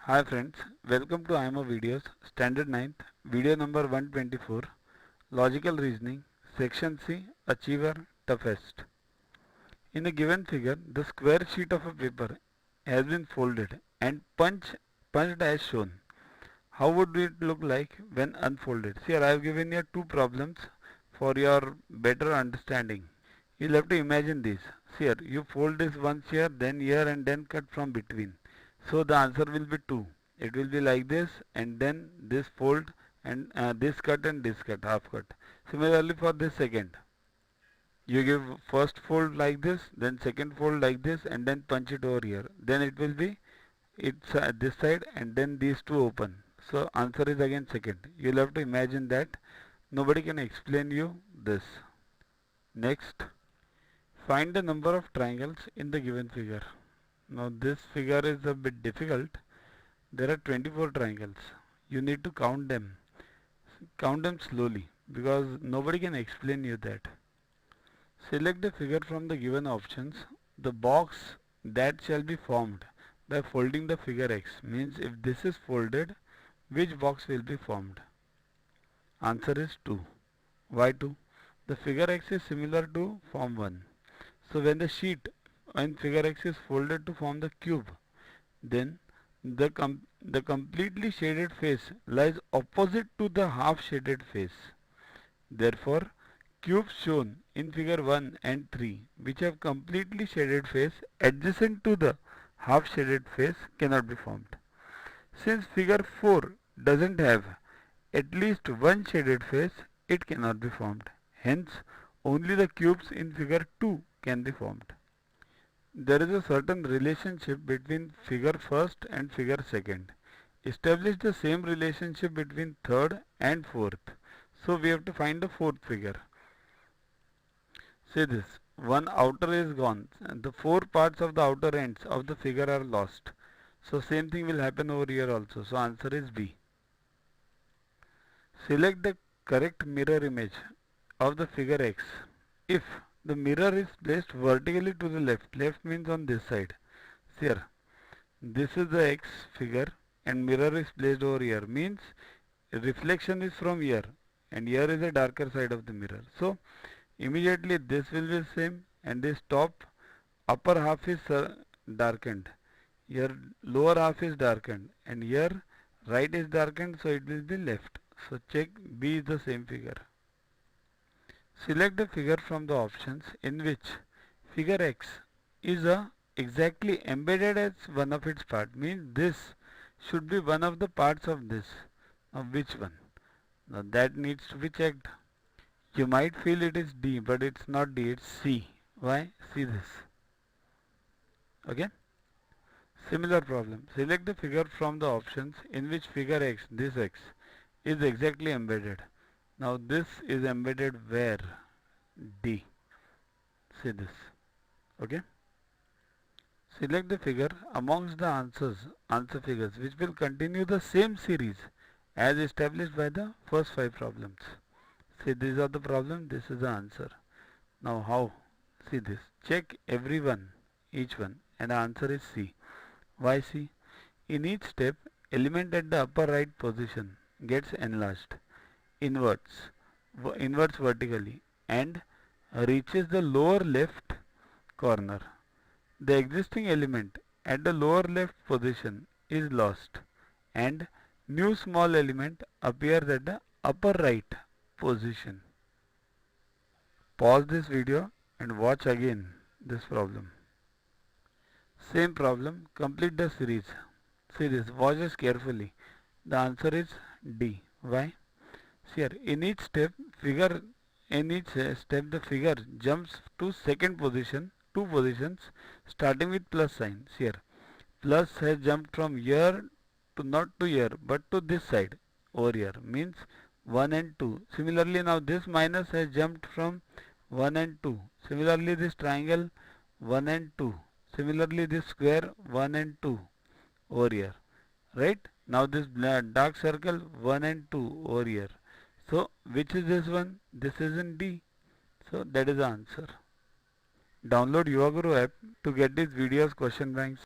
Hi friends, welcome to IMO Videos, Standard 9th, video number 124, Logical Reasoning, Section C, Achiever, Toughest. In a given figure, the square sheet of a paper has been folded and punched as shown. How would it look like when unfolded? See, here I have given you two problems for your better understanding. You'll have to imagine this. See here, you fold this once here and then cut from between. So the answer will be 2. It will be like this and then this fold and this cut and this cut, half cut. Similarly for this second. You give first fold like this, then second fold like this and then punch it over here. Then it will be it's this side and then these two open. So answer is again second. You'll have to imagine that. Nobody can explain you this. Next. Find the number of triangles in the given figure. Now this figure is a bit difficult. There are 24 triangles. You need to count them. Count them slowly because nobody can explain you that. Select the figure from the given options. The box that shall be formed by folding the figure X means if this is folded, which box will be formed? Answer is 2. Why 2? The figure X is similar to form 1. So when the sheet and figure X is folded to form the cube, then the completely shaded face lies opposite to the half shaded face. Therefore, cubes shown in figure 1 and 3 which have completely shaded face adjacent to the half shaded face cannot be formed. Since figure 4 doesn't have at least one shaded face, it cannot be formed. Hence, only the cubes in figure 2 can be formed. There is a certain relationship between figure first and figure second. Establish the same relationship between third and fourth. So we have to find the fourth figure. Say this, one outer is gone and the four parts of the outer ends of the figure are lost. So same thing will happen over here also. So answer is B. Select the correct mirror image of the figure X. If the mirror is placed vertically to the left means on this side. See here, this is the X figure and mirror is placed over here means reflection is from here and here is the darker side of the mirror. So immediately this will be same and this top upper half is darkened. Here lower half is darkened and here right is darkened, so it will be left. So check B is the same figure. Select the figure from the options in which figure X is exactly embedded as one of its parts. Means this should be one of the parts of this. Now which one? Now that needs to be checked. You might feel it is D, but it's not D, it's C. Why? See this. Okay? Similar problem. Select the figure from the options in which figure X, this X, is exactly embedded. Now this is embedded where? D. See this. Okay. Select the figure amongst the answer figures which will continue the same series as established by the first 5 problems. See, these are the problems, this is the answer. Now how? See this. Check every one, each one, and the answer is C. Why C? In each step, element at the upper right position gets enlarged inwards vertically and reaches the lower left corner. The existing element at the lower left position is lost and new small element appears at the upper right position. Pause this video and watch again this problem. Same problem, complete the series. See this, watch this carefully. The answer is D. Why? See here, in each step the figure jumps to second position, two positions starting with plus sign. See here, plus has jumped from here to not to here but to this side over here means 1 and 2. Similarly now this minus has jumped from 1 and 2. Similarly this triangle 1 and 2. Similarly this square 1 and 2 over here. Right? Now this dark circle 1 and 2 over here. So which is this one? This is in D. So that is the answer. Download Yuva Guru app to get these videos, question banks.